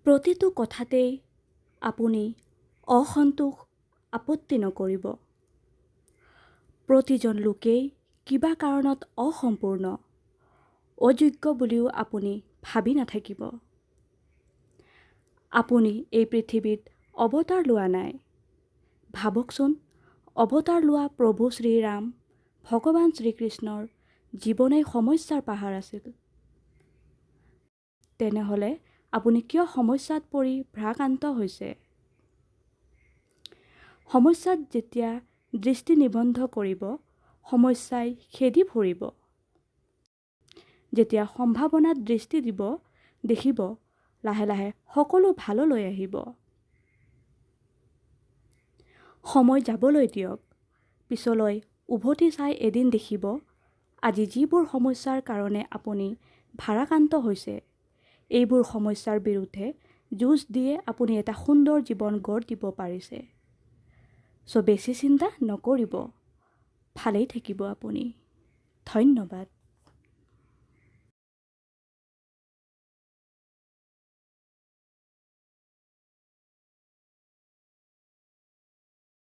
প্ৰতিটো কথাতেই আপুনি অসন্তোষ আপত্তি নকৰিব। প্ৰতিজন লোকেই কিবা কাৰণত অসম্পূৰ্ণ, অযোগ্য বুলিও আপুনি ভাবি নাথাকিব। আপুনি এই পৃথিৱীত অৱতাৰ লোৱা নাই। ভাবকচোন, অৱতাৰ লোৱা প্ৰভু শ্ৰীৰাম ভগৱান শ্ৰীকৃষ্ণৰ জীৱনেই সমস্যাৰ পাহাৰ আছিল। তেনেহ'লে আপুনি কিয় সমস্যাত পৰি ভ্ৰাক্ৰান্ত হৈছে? সমস্যাত যেতিয়া দৃষ্টি নিবদ্ধ কৰিব, সমস্যাই খেদি ফুৰিব। যেতিয়া সম্ভাৱনাত দৃষ্টি দিব, দেখিব লাহে লাহে সকলো ভাললৈ আহিব। সময় যাবলৈ দিয়ক। পিছলৈ উভতি চাই এদিন দেখিব, আজি যিবোৰ সমস্যাৰ কাৰণে আপুনি ভাৰাক্ৰান্ত হৈছে, এইবোৰ সমস্যাৰ বিৰুদ্ধে যুঁজ দিয়ে আপুনি এটা সুন্দৰ জীৱন গঢ় দিব পাৰিছে। বেছি চিন্তা নকৰিব, ভালেই থাকিব আপুনি। ধন্যবাদ।